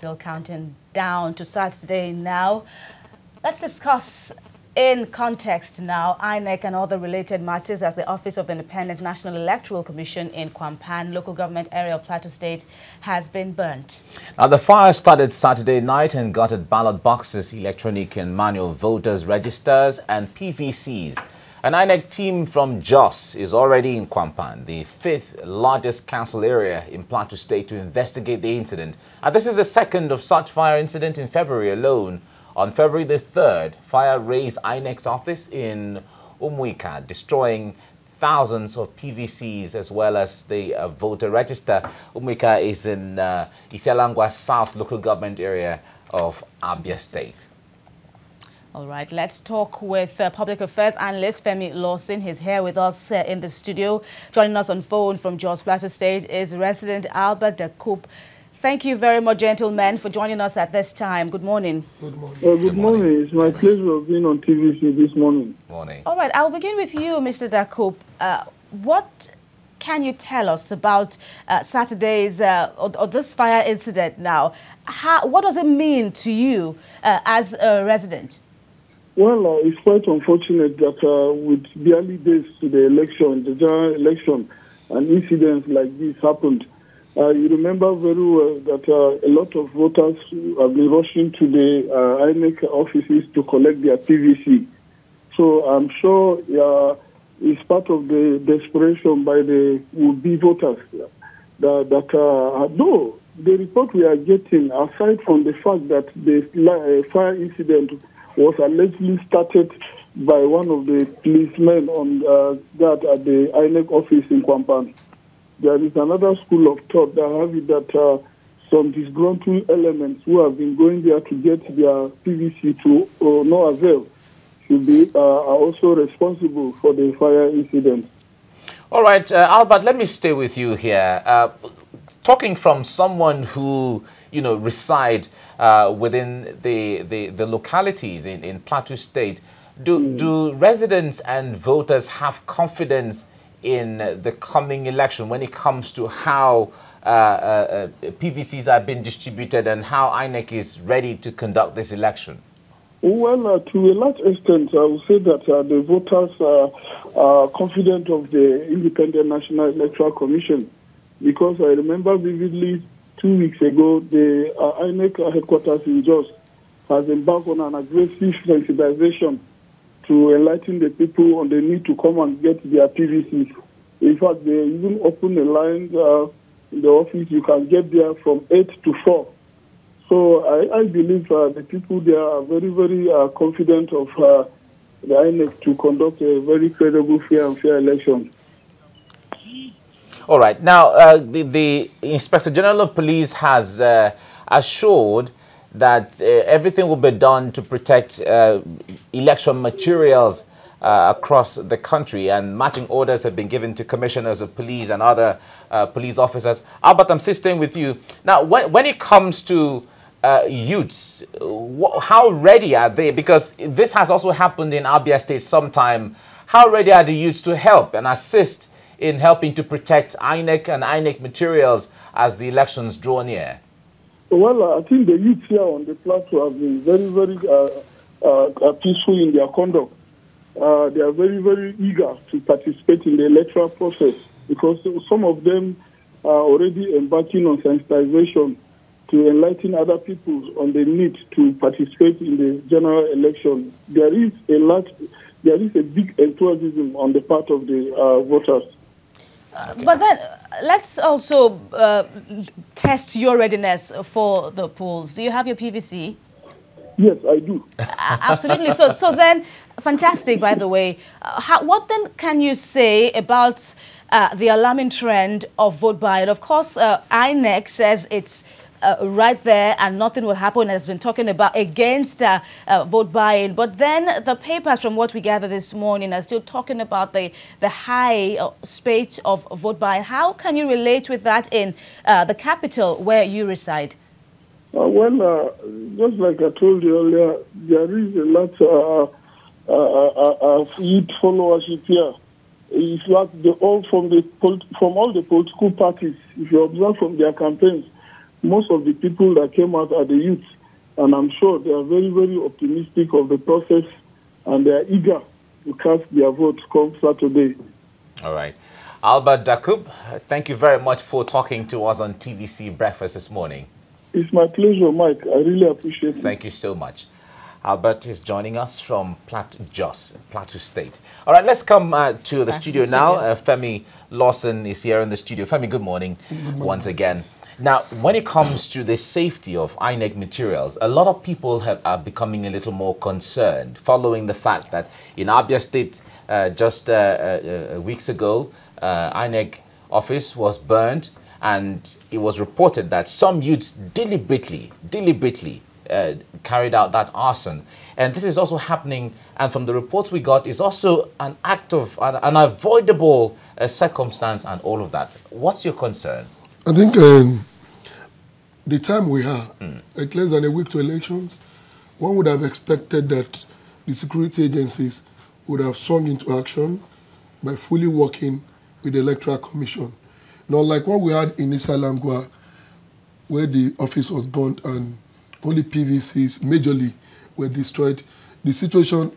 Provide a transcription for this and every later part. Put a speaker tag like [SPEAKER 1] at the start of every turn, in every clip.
[SPEAKER 1] Still counting down to Saturday now. Let's discuss in context now INEC and other related matters as the Office of the Independent National Electoral Commission in Kwampan, local government area of Plateau State, has been burnt. Now, the fire started Saturday night and gutted ballot boxes, electronic and manual voters' registers and PVCs. An INEC team from Jos is already in Kwampan, the fifth largest council area in Plateau State, to investigate the incident. And this is the second of such fire incident in February alone. On February the 3rd, fire razed INEC's office in Umuika, destroying thousands of PVCs as well as the voter register. Umuika is in Iselangwa South local government area of Abia State. All right, let's talk with public affairs analyst Femi Lawson. He's here with us in the studio. Joining us on phone from Jos Plateau State is resident Albert Dakup. Thank you very much, gentlemen, for joining us at this time. Good morning.
[SPEAKER 2] Good morning.
[SPEAKER 3] Good morning. It's my pleasure of being on TVC this morning.
[SPEAKER 1] Morning. All right, I'll begin with you, Mr. Dakup. What can you tell us about Saturday's or this fire incident now? What does it mean to you as a resident?
[SPEAKER 3] Well, it's quite unfortunate that with barely days to the election, the general election, and incidents like this happened. You remember very well that a lot of voters have been rushing to the INEC offices to collect their PVC. So I'm sure it's part of the desperation by the would-be voters that though the report we are getting, aside from the fact that the fire incident was allegedly started by one of the policemen on that at the INEC office in Kwampan, there is another school of thought that have it that some disgruntled elements who have been going there to get their PVC to no avail should be are also responsible for the fire incident.
[SPEAKER 2] All right, Albert, let me stay with you here. Talking from someone who, reside within the localities in Plateau State, do residents and voters have confidence in the coming election when it comes to how PVCs are being distributed and how INEC is ready to conduct this election?
[SPEAKER 3] Well, to a large extent, I would say that the voters are confident of the Independent National Electoral Commission, because I remember vividly 2 weeks ago, the INEC headquarters in Jos has embarked on an aggressive sensitization to enlighten the people on the need to come and get their PVCs. In fact, they even open a line in the office. You can get there from 8 to 4. So I believe the people there are very, very confident of the INEC to conduct a very credible, fair and fair election.
[SPEAKER 2] All right. Now, the Inspector General of Police has assured that everything will be done to protect election materials across the country, and matching orders have been given to commissioners of police and other police officers. Albert, I'm still staying with you. Now, when it comes to youths, how ready are they? Because this has also happened in Abia State sometime. How ready are the youths to help and assist in helping to protect INEC and INEC materials as the elections draw near?
[SPEAKER 3] Well, I think the youth here on the plateau have been very, very peaceful in their conduct. They are very, very eager to participate in the electoral process, because some of them are already embarking on sensitization to enlighten other people on the need to participate in the general election. There is a big enthusiasm on the part of the voters.
[SPEAKER 1] Okay. But then let's also test your readiness for the polls. Do you have your PVC?
[SPEAKER 3] Yes, I do.
[SPEAKER 1] Absolutely. So then, fantastic, by the way. What then can you say about the alarming trend of vote buying? Of course, INEC says it's right there and nothing will happen, has been talking about against vote buying. But then the papers, from what we gather this morning, are still talking about the high spate of vote buying. How can you relate with that in the capital where you reside?
[SPEAKER 3] Well, just like I told you earlier, there is a lot of youth followership here. If you ask from all the political parties, if you observe from their campaigns, most of the people that came out are the youth, and I'm sure they are very, very optimistic of the process, and they are eager to cast their votes come Saturday.
[SPEAKER 2] All right. Albert Dakub, thank you very much for talking to us on TVC Breakfast this morning.
[SPEAKER 3] It's my pleasure, Mike. I really appreciate it.
[SPEAKER 2] Thank you so much. Albert is joining us from Plateau State. All right, let's come to the studio now. Femi Lawson is here in the studio. Femi, good morning, once again. Now, when it comes to the safety of INEC materials, a lot of people are becoming a little more concerned following the fact that in Abia State, just weeks ago, INEC office was burned, and it was reported that some youths deliberately carried out that arson. And this is also happening, and from the reports we got, is also an act of an unavoidable circumstance and all of that. What's your concern?
[SPEAKER 4] I think the time we have, like less than a week to elections, one would have expected that the security agencies would have swung into action by fully working with the Electoral Commission. Not like what we had in Isalangwa, where the office was burnt and only PVCs majorly were destroyed. The situation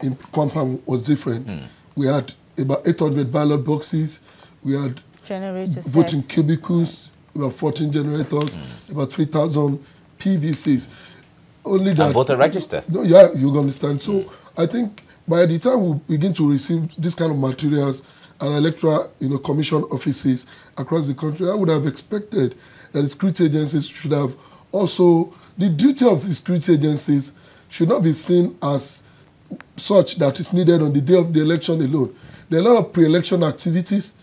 [SPEAKER 4] in Kwampam was different. We had about 800 ballot boxes. We had voting cubicles, about 14 generators, about 3,000 PVCs. Only that.
[SPEAKER 2] And voter register.
[SPEAKER 4] No, yeah, you understand. So I think by the time we begin to receive this kind of materials at electoral commission offices across the country, I would have expected that the security agencies should have also, the duty of the security agencies should not be seen as such that is needed on the day of the election alone. There are a lot of pre-election activities,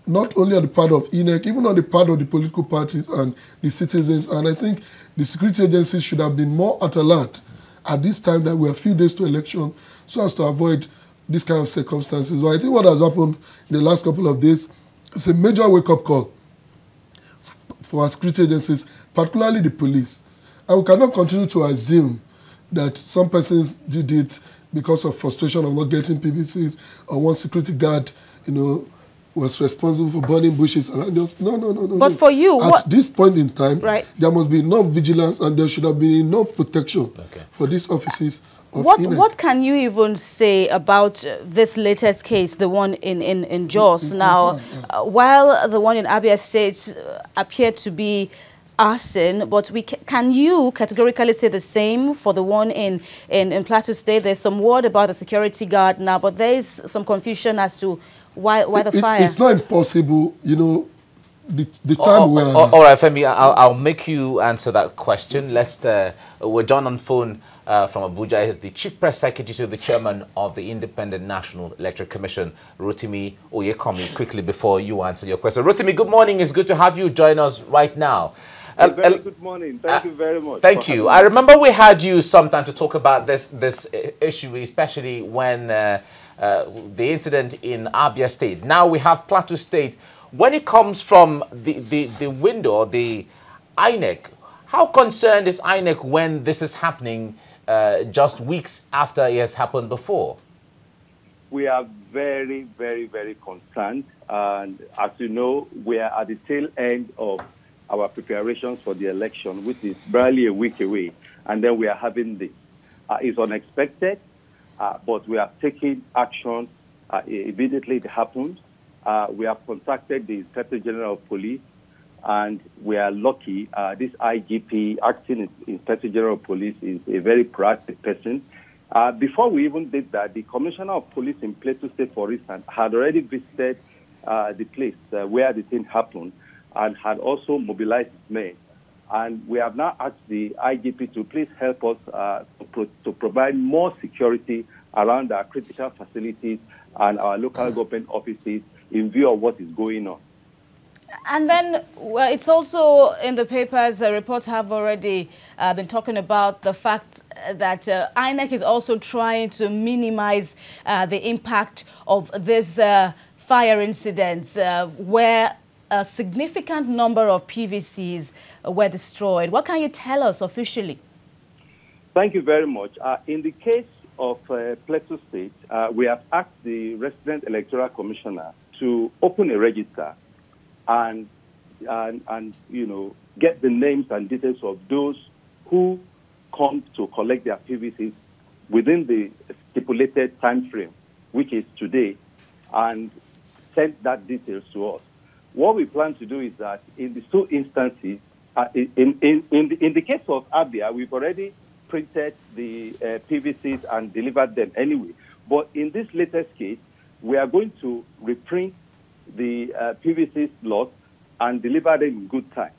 [SPEAKER 4] not only on the part of INEC, even on the part of the political parties and the citizens. And I think the security agencies should have been more at alert at this time that we are a few days to election so as to avoid this kind of circumstances. But I think what has happened in the last couple of days is a major wake-up call for our security agencies, particularly the police. And we cannot continue to assume that some persons did it because of frustration of not getting PVCs, or one security guard, was responsible for burning bushes around us. No.
[SPEAKER 1] But for you,
[SPEAKER 4] at this point in time, there must be enough vigilance and there should have been enough protection for these offices.
[SPEAKER 1] What can you even say about this latest case, the one in Jos? Now, while the one in Abia State appeared to be arson, but can you categorically say the same for the one in Plateau State? There's some word about a security guard now, but there is some confusion as to why the fire. It's
[SPEAKER 4] not impossible, the time we are.
[SPEAKER 2] All right, Femi, I'll make you answer that question. We're John on phone from Abuja. He's the Chief Press Secretary to the Chairman of the Independent National Electoral Commission, Rotimi Oyekomi. Quickly before you answer your question, Rotimi, good morning. It's good to have you join us right now.
[SPEAKER 5] Very good morning. Thank you very much.
[SPEAKER 2] Thank you. I remember we had you sometime to talk about this issue, especially when the incident in Abia State. Now we have Plateau State. When it comes from the window, the INEC, how concerned is INEC when this is happening just weeks after it has happened before?
[SPEAKER 5] We are very, very, very concerned. And as you know, we are at the tail end of our preparations for the election, which is barely a week away. And then we are having this. It's unexpected, but we are taking action immediately it happens. We have contacted the Inspector General of Police, and we are lucky. This IGP, Acting Inspector General of Police, is a very proactive person. Before we even did that, the Commissioner of Police in Plateau State, for instance, had already visited the place where the thing happened and had also mobilized his men. And we have now asked the IGP to please help us to provide more security around our critical facilities and our local government offices in view of what is going on.
[SPEAKER 1] And then it's also in the papers, reports have already been talking about the fact that INEC is also trying to minimize the impact of this fire incidents where a significant number of PVCs were destroyed. What can you tell us officially?
[SPEAKER 5] Thank you very much. In the case of Plateau State, we have asked the resident electoral commissioner to open a register and and get the names and details of those who come to collect their PVCs within the stipulated time frame, which is today, and send that details to us. What we plan to do is that in these two instances, in the case of Abia, we've already printed the PVCs and delivered them anyway. But in this latest case, we are going to reprint the PVC slots and deliver them in good time.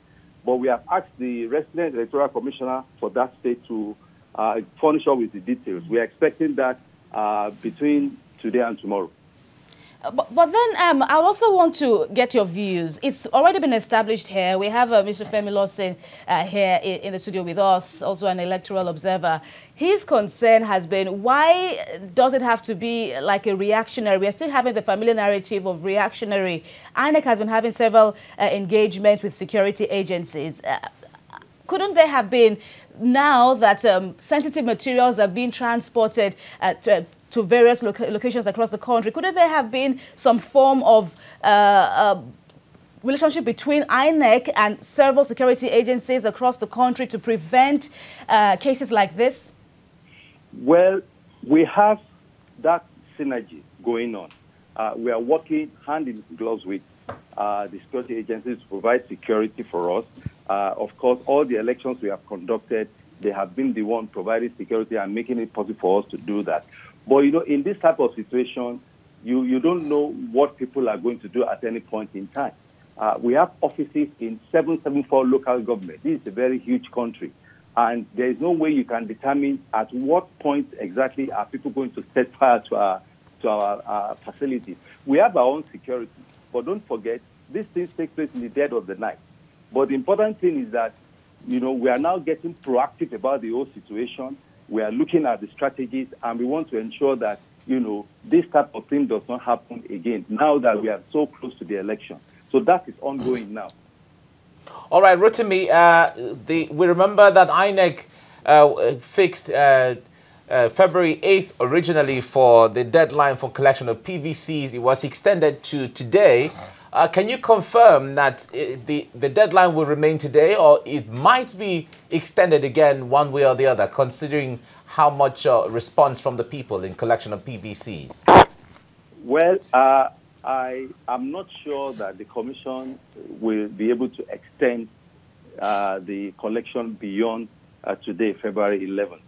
[SPEAKER 5] But we have asked the resident electoral commissioner for that state to furnish us with the details. We are expecting that between today and tomorrow.
[SPEAKER 1] But then I also want to get your views. It's already been established here. We have Mr. Femi Lawson here in the studio with us, also an electoral observer. His concern has been, why does it have to be like a reactionary? We are still having the familiar narrative of reactionary. INEC has been having several engagements with security agencies. Couldn't there have been, now that sensitive materials are being transported to various locations across the country, couldn't there have been some form of relationship between INEC and several security agencies across the country to prevent cases like this?
[SPEAKER 5] Well, we have that synergy going on. We are working hand in glove with the security agencies to provide security for us. Of course, all the elections we have conducted, they have been the one providing security and making it possible for us to do that. But, in this type of situation, you don't know what people are going to do at any point in time. We have offices in 774 local government. This is a very huge country. And there is no way you can determine at what point exactly are people going to set fire to our facilities. We have our own security. But don't forget, these things take place in the dead of the night. But the important thing is that, we are now getting proactive about the whole situation. We are looking at the strategies, and we want to ensure that, this type of thing does not happen again now that we are so close to the election. So that is ongoing now.
[SPEAKER 2] All right, Rotimi, we remember that INEC fixed February 8th originally for the deadline for collection of PVCs. It was extended to today. Can you confirm that the deadline will remain today, or it might be extended again one way or the other, considering how much response from the people in collection of PVCs?
[SPEAKER 5] Well, I am not sure that the Commission will be able to extend the collection beyond today, February 11th.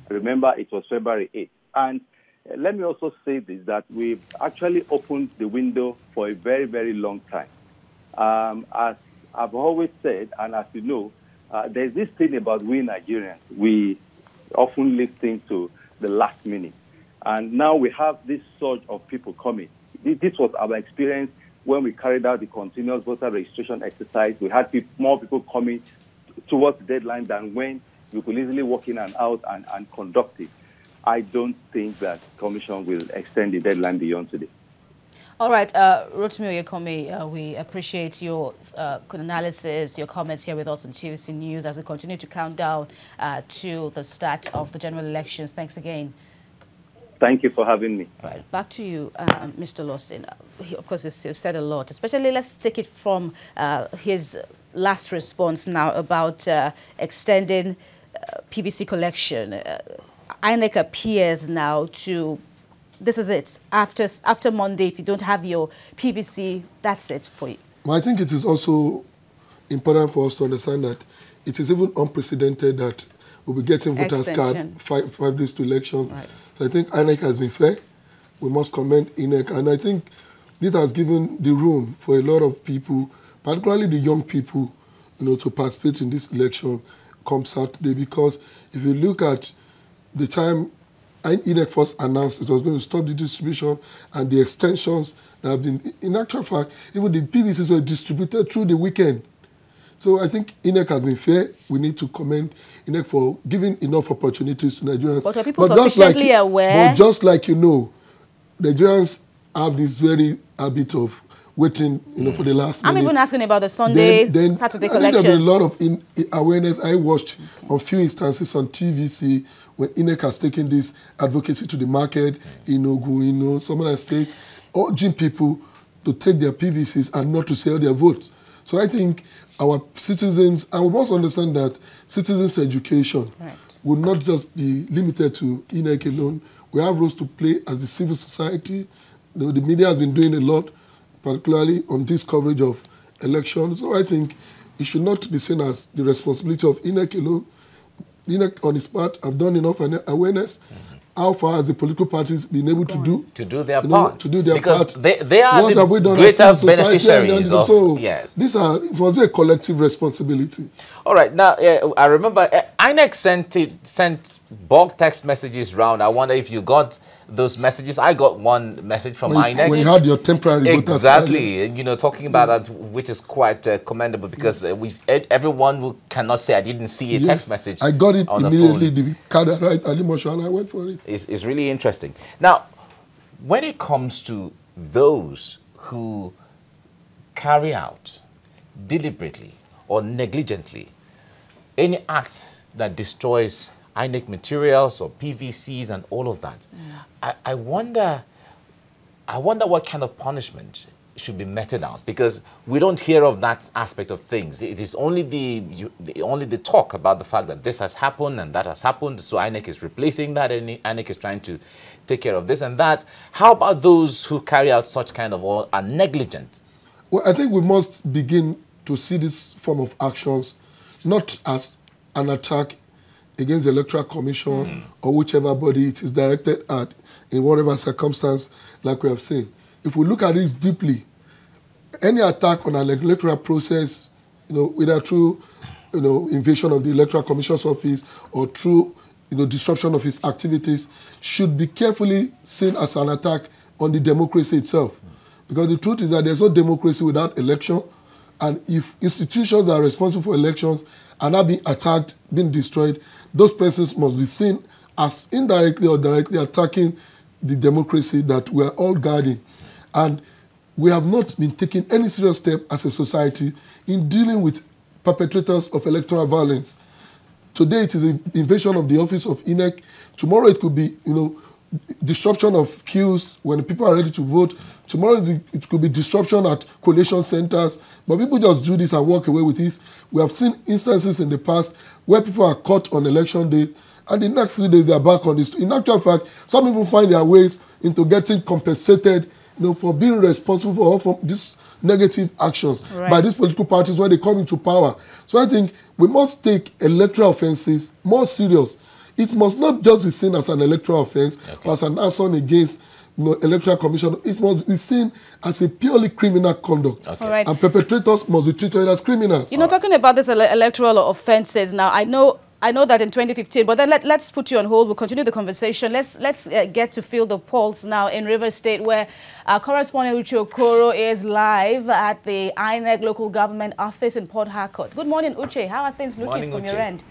[SPEAKER 5] Remember, it was February 8th. And let me also say this, that we've actually opened the window for a very, very long time. As I've always said, and as you know, there's this thing about we Nigerians. We often leave things to the last minute. And now we have this surge of people coming. This was our experience when we carried out the continuous voter registration exercise. We had more people coming towards the deadline than when you could easily walk in and out and conduct it. I don't think that the Commission will extend the deadline beyond today.
[SPEAKER 1] All right, Rotimi Oyekome, we appreciate your analysis, your comments here with us on TVC News as we continue to count down to the start of the general elections. Thanks again.
[SPEAKER 5] Thank you for having me.
[SPEAKER 1] All right, back to you, Mr. Lawson. Of course, you've said a lot, especially let's take it from his last response now about extending PVC collection. INEC appears now to, this is it, after Monday, if you don't have your PVC, that's it for you.
[SPEAKER 4] I think it is also important for us to understand that it is even unprecedented that we'll be getting voters' card 5 days to election. Right. So I think INEC has been fair. We must commend INEC. And I think this has given the room for a lot of people, particularly the young people, to participate in this election come Saturday. Because if you look at the time INEC first announced it was going to stop the distribution and the extensions that have been, in actual fact, even the PVCs were distributed through the weekend. So I think INEC has been fair. We need to commend INEC for giving enough opportunities to Nigerians.
[SPEAKER 1] But are people sufficiently aware?
[SPEAKER 4] But just like Nigerians have this very habit of waiting, for the last minute.
[SPEAKER 1] I'm even asking about the Sunday, Saturday collection. I think there have been a lot of awareness. I watched on few instances on TVC when INEC has taken this advocacy to the market in Ogun, some other states, urging people to take their PVCs and not to sell their votes.
[SPEAKER 4] So I think our citizens, and we must understand that citizens' education would not just be limited to INEC alone. We have roles to play as the civil society. The media has been doing a lot, particularly on this coverage of elections. So I think it should not be seen as the responsibility of INEC alone. INEC, on its part, have done enough awareness. How far has the political parties been able to do
[SPEAKER 2] their part?
[SPEAKER 4] To do their
[SPEAKER 2] because
[SPEAKER 4] part.
[SPEAKER 2] They are
[SPEAKER 4] what
[SPEAKER 2] the
[SPEAKER 4] have we done
[SPEAKER 2] greatest beneficiaries of,
[SPEAKER 4] so
[SPEAKER 2] yes.
[SPEAKER 4] It must be a collective responsibility.
[SPEAKER 2] All right. Now, I remember INEC sent bulk text messages round. I wonder if you got those messages. I got one message from INEC.
[SPEAKER 4] When you had your temporary
[SPEAKER 2] exactly, you know, talking about that, which is quite commendable, because everyone who cannot say I didn't see a text message.
[SPEAKER 4] I got it immediately. The card arrived, and I went for it.
[SPEAKER 2] It's really interesting. Now, when it comes to those who carry out deliberately or negligently any act that destroys INEC materials or PVCs and all of that, I wonder what kind of punishment should be meted out, because we don't hear of that aspect of things. It is only the talk about the fact that this has happened and that has happened, so INEC is replacing that, and INEC is trying to take care of this and that. How about those who carry out such kind of or are negligent?
[SPEAKER 4] Well, I think we must begin to see this form of actions not as an attack against the Electoral Commission or whichever body it is directed at in whatever circumstance, like we have seen. If we look at this deeply, any attack on an electoral process, whether through, invasion of the Electoral Commission's office or through, disruption of its activities, should be carefully seen as an attack on the democracy itself. Because the truth is that there's no democracy without election, and if institutions that are responsible for elections are not being attacked, being destroyed, those persons must be seen as indirectly or directly attacking the democracy that we are all guarding. And we have not been taking any serious step as a society in dealing with perpetrators of electoral violence. Today it is an invasion of the office of INEC. Tomorrow it could be, disruption of queues when people are ready to vote. Tomorrow it could be disruption at collation centers. But people just do this and walk away with it. We have seen instances in the past where people are caught on election day, and the next few days they are back on this. In actual fact, some people find their ways into getting compensated, for being responsible for all these negative actions by these political parties when they come into power. So I think we must take electoral offenses more serious. It must not just be seen as an electoral offense or as an assault against Electoral Commission. It must be seen as a purely criminal conduct. And perpetrators must be treated as criminals.
[SPEAKER 1] Talking about this electoral offenses now, I know that in 2015, but then let's put you on hold. We'll continue the conversation. Let's get to feel the pulse now in Rivers State, where our correspondent Uche Okoro is live at the INEC local government office in Port Harcourt. Good morning, Uche. How are things looking from your end?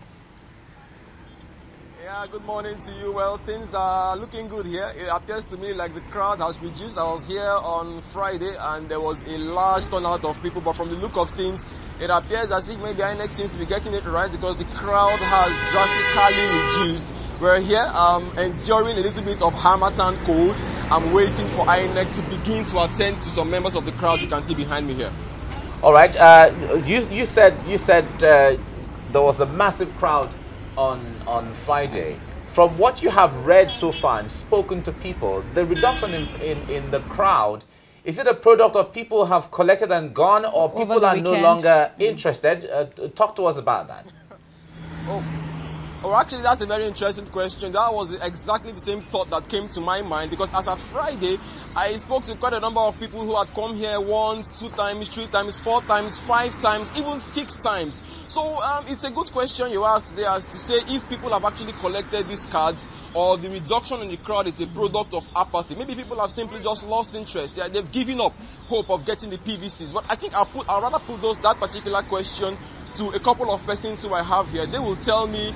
[SPEAKER 6] Yeah, good morning to you. Well, things are looking good here. It appears to me like the crowd has reduced. I was here on Friday and there was a large turnout of people, but from the look of things, it appears as if maybe INEC seems to be getting it right, because the crowd has drastically reduced. We're here enduring a little bit of Harmattan cold. I'm waiting for INEC to begin to attend to some members of the crowd you can see behind me here.
[SPEAKER 2] All right. You said there was a massive crowd on Friday. From what you have read so far and spoken to people, the reduction in the crowd, is it a product of people have collected and gone, or people are no longer interested? Talk to us about that. Oh,
[SPEAKER 6] actually, that's a very interesting question. That was exactly the same thought that came to my mind, because as of Friday, I spoke to quite a number of people who had come here once, 2 times, 3 times, 4 times, 5 times, even 6 times. So it's a good question you asked there, as to say if people have actually collected these cards, or the reduction in the crowd is a product of apathy. Maybe people have simply just lost interest. They've given up hope of getting the PVCs. But I think I'll rather put that particular question to a couple of persons who I have here. They will tell me,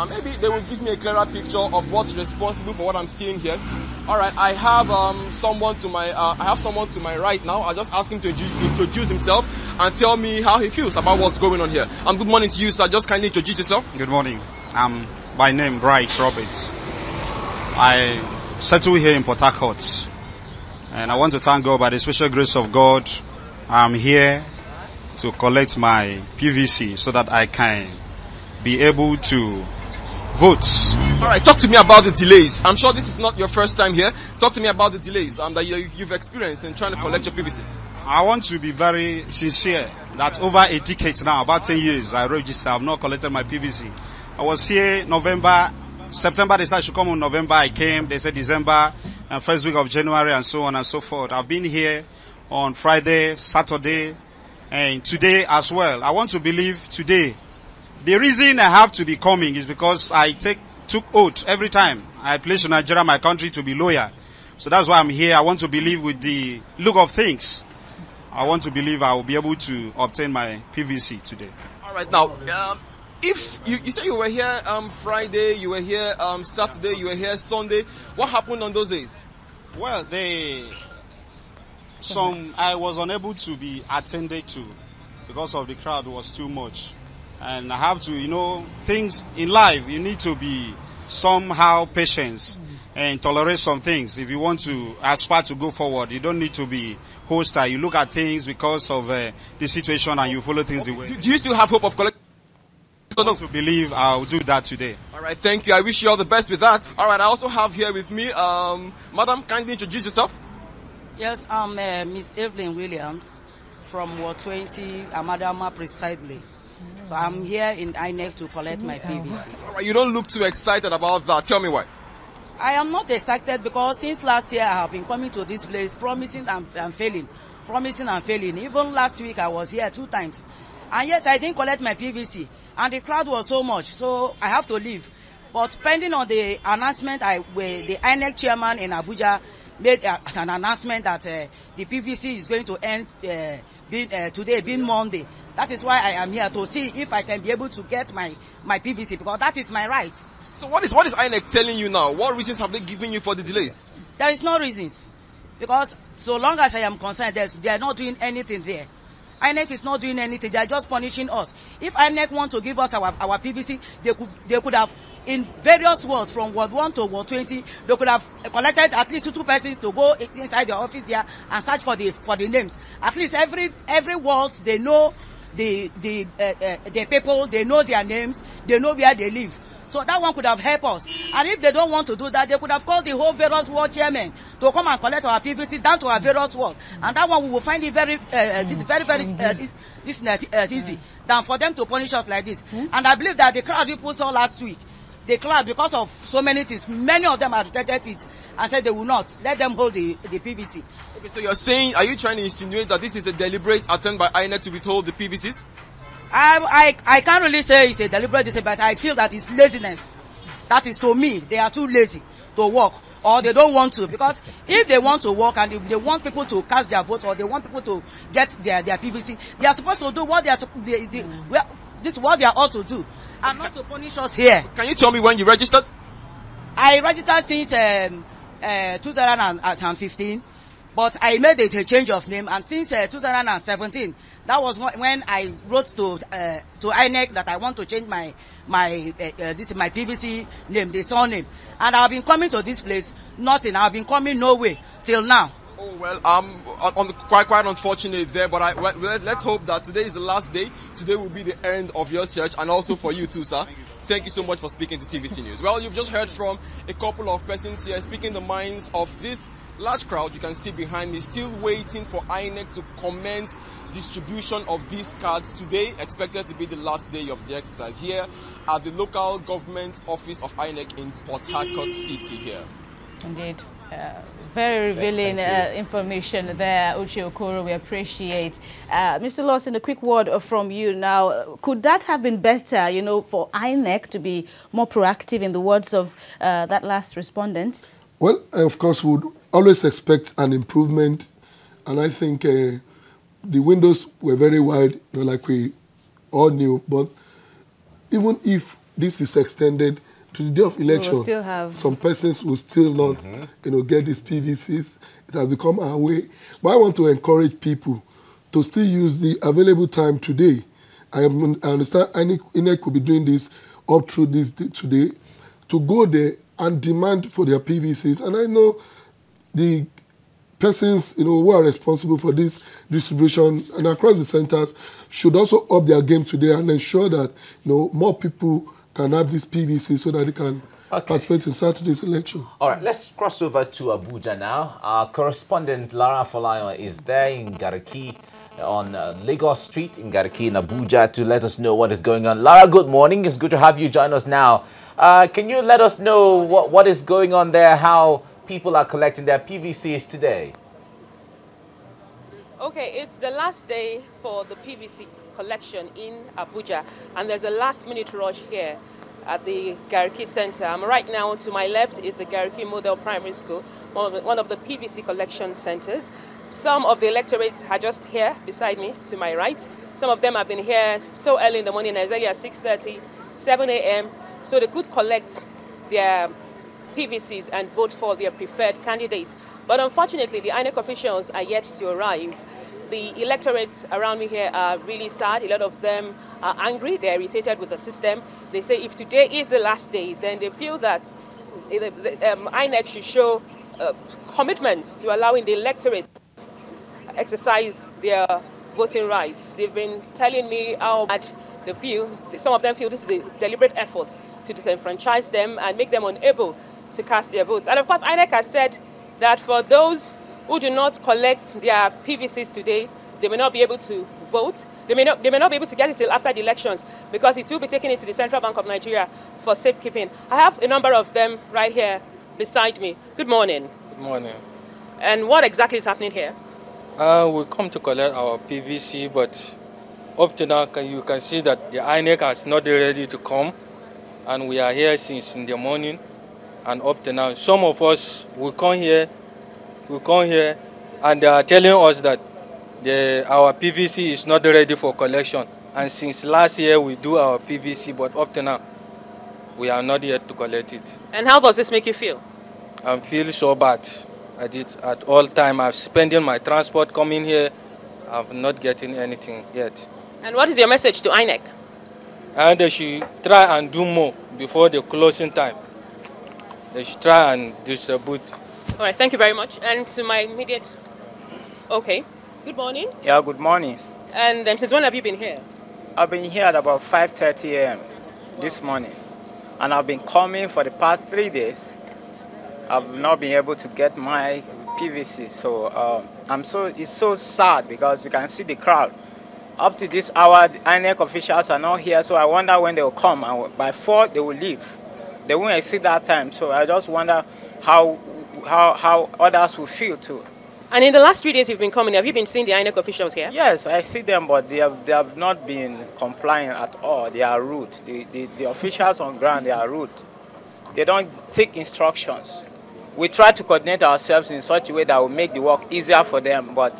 [SPEAKER 6] maybe they will give me a clearer picture of what's responsible for what I'm seeing here. All right, I have someone to my right now. I'll just ask him to introduce himself and tell me how he feels about what's going on here. Good morning to you, sir. Just kindly introduce yourself.
[SPEAKER 7] Good morning. By name Bright Roberts. I settle here in Port Harcourt, and I want to thank God by the special grace of God. I'm here to collect my PVC so that I can be able to vote.
[SPEAKER 6] All right, talk to me about the delays. I'm sure this is not your first time here. Talk to me about the delays that you've experienced in trying to collect your PVC.
[SPEAKER 7] I want to be very sincere that over a decade now, about 10 years, I registered. I have not collected my PVC. I was here November, September, they said I should come in November. I came, they said December, and first week of January, and so on and so forth. I've been here on Friday, Saturday, and today as well. I want to believe today. The reason I have to be coming is because I took oath every time I pledge to Nigeria, my country, to be loyal. So that's why I'm here. I want to believe with the look of things. I want to believe I will be able to obtain my PVC today.
[SPEAKER 6] All right, now, if you say you were here Friday, you were here Saturday, you were here Sunday, what happened on those days?
[SPEAKER 7] Well, I was unable to be attended to because of the crowd was too much. And I have to, things in life, you need to be somehow patient and tolerate some things. If you want to aspire to go forward, you don't need to be hostile. You look at things because of the situation and you follow things the way.
[SPEAKER 6] Do you still have hope of collecting?
[SPEAKER 7] I want to believe I'll do that today.
[SPEAKER 6] All right, thank you. I wish you all the best with that. All right, I also have here with me, Madam, kindly introduce yourself.
[SPEAKER 8] Yes, I'm Miss Evelyn Williams from Ward 20, Amadama precisely. So I'm here in INEC to collect my PVC.
[SPEAKER 6] All right, you don't look too excited about that. Tell me why.
[SPEAKER 8] I am not excited because since last year I have been coming to this place promising and failing. Promising and failing. Even last week I was here 2 times. And yet I didn't collect my PVC. And the crowd was so much, so I have to leave. But pending on the announcement, the INEC chairman in Abuja made an announcement that the PVC is going to end today, being Monday. That is why I am here, to see if I can be able to get my PVC, because that is my right.
[SPEAKER 6] So what is INEC telling you now? What reasons have they given you for the delays?
[SPEAKER 8] There is no reasons. Because so long as I am concerned, they are not doing anything there. INEC is not doing anything. They are just punishing us. If INEC want to give us our PVC, they could have, in various wards from Ward 1 to Ward 20, they could have collected at least 2 persons to go inside the office there and search for the names. At least every ward, they know the people, they know their names, they know where they live. So that one could have helped us. And if they don't want to do that, they could have called the whole various ward chairmen to come and collect our PVC down to our various wards. And that one we will find it very easy than for them to punish us like this. And I believe that the crowd people saw last week, the crowd, because of so many things, many of them have rejected it and said they will not let them hold the PVC.
[SPEAKER 6] Okay, so you're saying, are you trying to insinuate that this is a deliberate attempt by INEC to withhold the PVCs?
[SPEAKER 8] I can't really say it's a deliberate decision, but I feel that it's laziness. That is, to me, they are too lazy to work, or they don't want to. Because if they want to work and if they want people to cast their vote, or they want people to get their PVC, they are supposed to do what this is what they are ought to do, and not to punish us here.
[SPEAKER 6] Can you tell me when you registered?
[SPEAKER 8] I registered since 2015. But I made a change of name, and since 2017, that was when I wrote to INEC that I want to change my PVC name, the surname. And I've been coming to this place, nothing. I've been coming nowhere till now.
[SPEAKER 6] Oh well, quite unfortunate there, but let's hope that today is the last day. Today will be the end of your search, and also for you too, sir. Thank you so much for speaking to TVC News. Well, you've just heard from a couple of persons here speaking the minds of this large crowd you can see behind me, still waiting for INEC to commence distribution of these cards today, expected to be the last day of the exercise here at the local government office of INEC in Port Harcourt City here.
[SPEAKER 1] Indeed. Very revealing information there, Uche Okoro. We appreciate. Mr. Lawson, a quick word from you now. Could that have been better, for INEC to be more proactive, in the words of that last respondent?
[SPEAKER 4] Well, of course, we would always expect an improvement. And I think the windows were very wide, like we all knew. But even if this is extended to the day of election, some persons will still not, get these PVCs. It has become our way. But I want to encourage people to still use the available time today. I understand INEC could be doing this up through this day today, to go there and demand for their PVCs. And I know the persons, who are responsible for this distribution and across the centers should also up their game today and ensure that, more people can have this PVC so that they can participate in Saturday's election. All
[SPEAKER 2] right, let's cross over to Abuja now. Our correspondent Lara Folayo is there in Gariki on Lagos Street in Gariki in Abuja to let us know what is going on. Lara, good morning. It's good to have you join us now. Can you let us know what is going on there, how people are collecting their PVCs today?
[SPEAKER 9] Okay, it's the last day for the PVC collection in Abuja, and there's a last-minute rush here at the Gariki Center. Right now, to my left is the Gariki Model Primary School, one of the PVC collection centers. Some of the electorates are just here beside me, to my right. Some of them have been here so early in the morning, as early as 6:30, 7 a.m., so they could collect their PVCs and vote for their preferred candidate. But unfortunately, the INEC officials are yet to arrive. The electorates around me here are really sad. A lot of them are angry. They're irritated with the system. They say if today is the last day, then they feel that INEC should show commitment to allowing the electorate exercise their voting rights. They've been telling me how bad they feel. Some of them feel this is a deliberate effort to disenfranchise them and make them unable to cast their votes. And of course, INEC has said that for those who do not collect their PVCs today, they may not be able to vote. They may not be able to get it till after the elections because it will be taken into the Central Bank of Nigeria for safekeeping. I have a number of them right here beside me. Good morning.
[SPEAKER 10] Good morning.
[SPEAKER 9] And what exactly is happening here?
[SPEAKER 10] We come to collect our PVC, but up to now you can see that the INEC has not ready to come, and we are here since in the morning. And up to now, some of us will come here, and they are telling us that our PVC is not ready for collection. And since last year we do our PVC, but up to now we are not yet to collect it.
[SPEAKER 9] And how does this make you feel?
[SPEAKER 10] I feel so bad at all time. I'm spending my transport coming here. I'm not getting anything yet.
[SPEAKER 9] And what is your message to INEC?
[SPEAKER 10] And they should try and do more before the closing time. They should try and distribute.
[SPEAKER 9] All right, thank you very much. And to my immediate... Okay. Good morning.
[SPEAKER 11] Yeah, good morning.
[SPEAKER 9] And since when have you been here?
[SPEAKER 11] I've been here at about 5:30 a.m. this morning. And I've been coming for the past 3 days. I've not been able to get my PVC. So it's so sad because you can see the crowd. Up to this hour, the INEC officials are not here. So I wonder when they will come. And by 4, they will leave. They won't exceed that time. So I just wonder how others will feel too.
[SPEAKER 9] And in the last 3 days you've been coming, have you been seeing the INEC officials here?
[SPEAKER 11] Yes, I see them, but they have not been compliant at all. They are rude. The officials on ground, they are rude. They don't take instructions. We try to coordinate ourselves in such a way that will make the work easier for them, but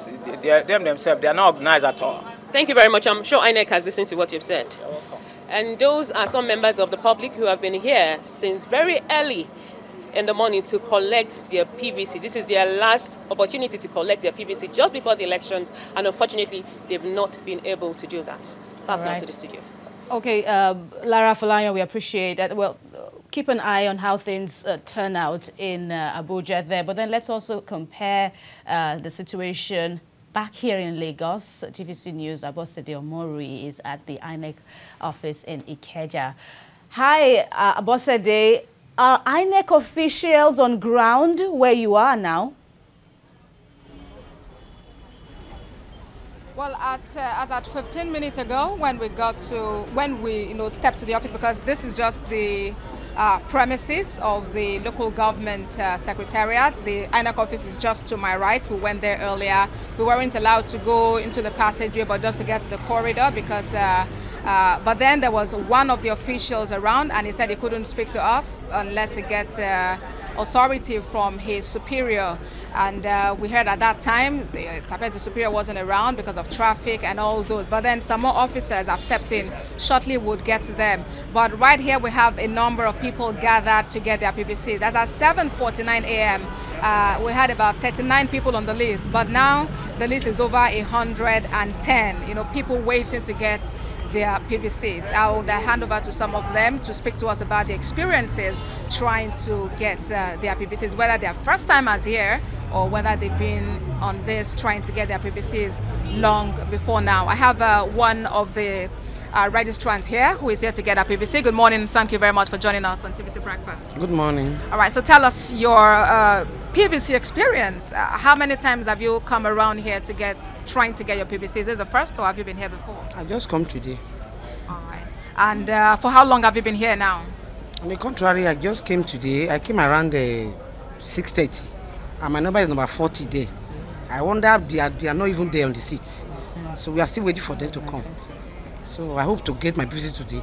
[SPEAKER 11] them themselves, they are not organized at all.
[SPEAKER 9] Thank you very much. I'm sure INEC has listened to what you've said.
[SPEAKER 11] You're welcome.
[SPEAKER 9] And those are some members of the public who have been here since very early in the morning to collect their PVC. This is their last opportunity to collect their PVC just before the elections, and unfortunately, they've not been able to do that. Back now to the studio.
[SPEAKER 1] Okay, Lara Folayo, we appreciate that. Well, keep an eye on how things turn out in Abuja there, but then let's also compare the situation back here in Lagos. TVC News, Abosede Omori is at the INEC office in Ikeja. Hi, Abosede. Are INEC officials on ground where you are now?
[SPEAKER 12] Well, as at 15 minutes ago, when we stepped to the office, because this is just the premises of the local government secretariat. The INEC office is just to my right. We went there earlier. We weren't allowed to go into the passageway, but just to get to the corridor because. But then there was one of the officials around, and he said he couldn't speak to us unless he gets authority from his superior. And we heard at that time the superior wasn't around because of traffic and all those. But then some more officers have stepped in. Shortly would get to them. But right here we have a number of people gathered to get their PVCs. As at 7:49 a.m., we had about 39 people on the list. But now the list is over 110. People waiting to get their PVCs. I will hand over to some of them to speak to us about the experiences trying to get their PVCs, whether they're first timers here or whether they've been on this trying to get their PVCs long before now. I have one of the registrant here who is here to get a PVC. Good morning. Thank you very much for joining us on TVC Breakfast.
[SPEAKER 13] Good morning.
[SPEAKER 12] All right, so tell us your PVC experience. How many times have you come around here to trying to get your PVC? Is this the first or have you been here before?
[SPEAKER 13] I just come today.
[SPEAKER 12] All right. And for how long have you been here now?
[SPEAKER 13] On the contrary, I just came today. I came around 6:30 and my number is number 40 there. I wonder they are not even there on the seats. So we are still waiting for them to come. So I hope to get my PVC today.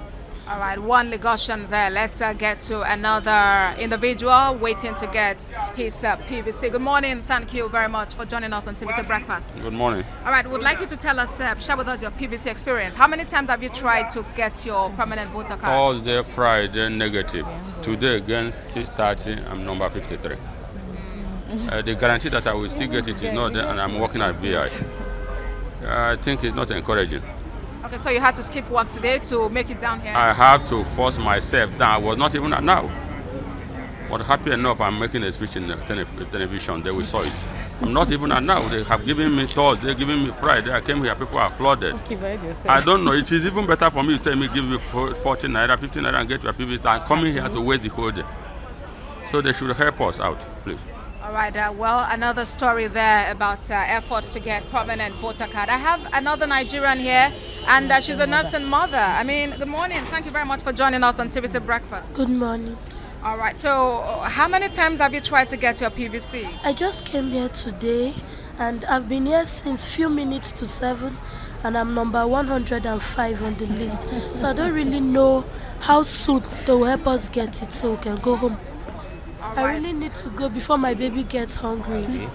[SPEAKER 12] All right, one Lagosian there. Let's get to another individual waiting to get his PVC. Good morning. Thank you very much for joining us on TVC Breakfast.
[SPEAKER 14] Good morning.
[SPEAKER 12] All right, would like you to tell us, share with us your PVC experience. How many times have you tried to get your permanent voter card?
[SPEAKER 14] Thursday, Friday, negative. Today again, 6:30, I'm number 53. The guarantee that I will still get it is not there, and I'm working at VI. I think it's not encouraging.
[SPEAKER 12] Okay, so you had to skip work today to make it down here?
[SPEAKER 14] I have to force myself down. I was not even now. But happy enough, I'm making a speech in the television. They will saw it. I'm not even now. They have given me Thursday, giving me Friday. I came here, people are flooded. I don't know. It is even better for me to tell me, give me 40 naira, 15 naira and get your PVC. I'm coming here to waste the whole day. So they should help us out, please.
[SPEAKER 12] All right, well, another story there about efforts to get permanent voter card. I have another Nigerian here, and she's a nursing mother. I mean, good morning. Thank you very much for joining us on TVC Breakfast.
[SPEAKER 15] Good morning.
[SPEAKER 12] All right, so how many times have you tried to get your PVC?
[SPEAKER 15] I just came here today, and I've been here since few minutes to 7, and I'm number 105 on the list. So I don't really know how soon they will help us get it so we can go home. I really need to go before my baby gets hungry.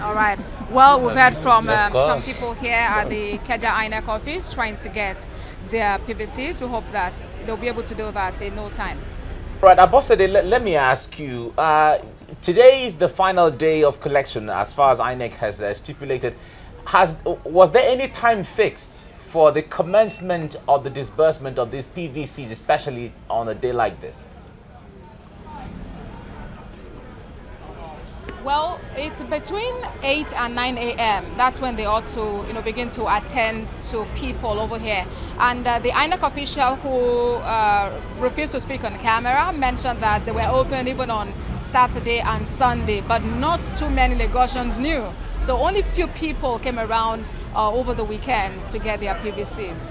[SPEAKER 12] All right. Well, we've heard from some people here at the Ikeja INEC office trying to get their PVCs. We hope that they'll be able to do that in no time.
[SPEAKER 2] Right, Abosede, let me ask you. Today is the final day of collection as far as INEC has stipulated. Was there any time fixed for the commencement of the disbursement of these PVCs, especially on a day like this?
[SPEAKER 12] Well, it's between 8 and 9 a.m. That's when they ought to, begin to attend to people over here. And the INEC official who refused to speak on camera mentioned that they were open even on Saturday and Sunday, but not too many Lagosians knew. So only few people came around over the weekend to get their PVCs.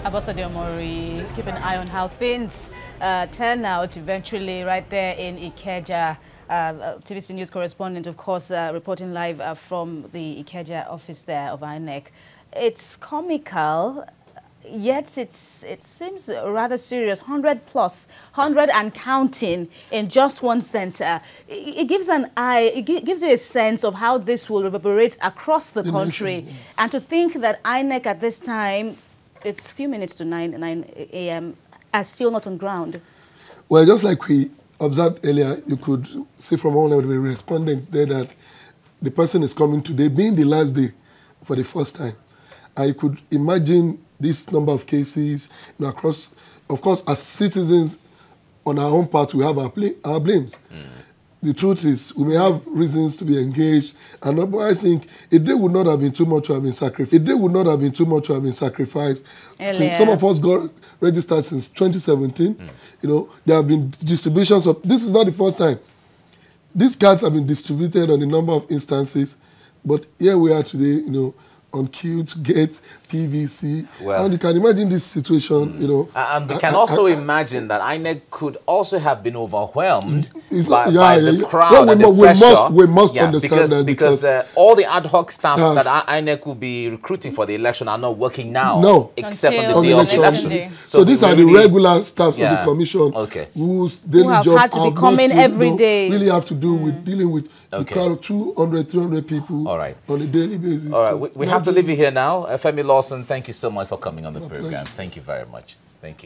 [SPEAKER 1] Abosede Omori, keep an eye on how things turn out eventually right there in Ikeja. TVC News correspondent, of course, reporting live from the Ikeja office there of INEC. It's comical, yet it seems rather serious. 100 plus, 100 and counting in just one center. It gives it gives you a sense of how this will reverberate across the country. And to think that INEC at this time, it's a few minutes to 9 a.m., are still not on ground.
[SPEAKER 4] Well, just like we observed earlier, you could see from one of the respondents there that the person is coming today, being the last day for the first time. I could imagine this number of cases across, of course, as citizens on our own part, we have our blames. The truth is, we may have reasons to be engaged, but I think a day would not have been too much to have been sacrificed. A day would not have been too much to have been sacrificed. Since some of us got registered since 2017. There have been distributions of. This is not the first time. These cards have been distributed on a number of instances, but here we are today. On queue to get PVC. Well, and you can imagine this situation,
[SPEAKER 2] And we can also imagine that INEC could also have been overwhelmed by the crowd and the pressure.
[SPEAKER 4] We must understand that.
[SPEAKER 2] Because all the ad hoc staff that INEC will be recruiting for the election are not working now.
[SPEAKER 4] No.
[SPEAKER 2] Except on the day of election.
[SPEAKER 4] So these are the regular staffs of the commission whose daily job
[SPEAKER 1] had to be coming every day.
[SPEAKER 4] Really have to do with dealing with a crowd of 200, 300 people on a daily basis.
[SPEAKER 2] All right, we have to leave you here now. Femi Lawson, thank you so much for coming on the program. Thank you very much. Thank you.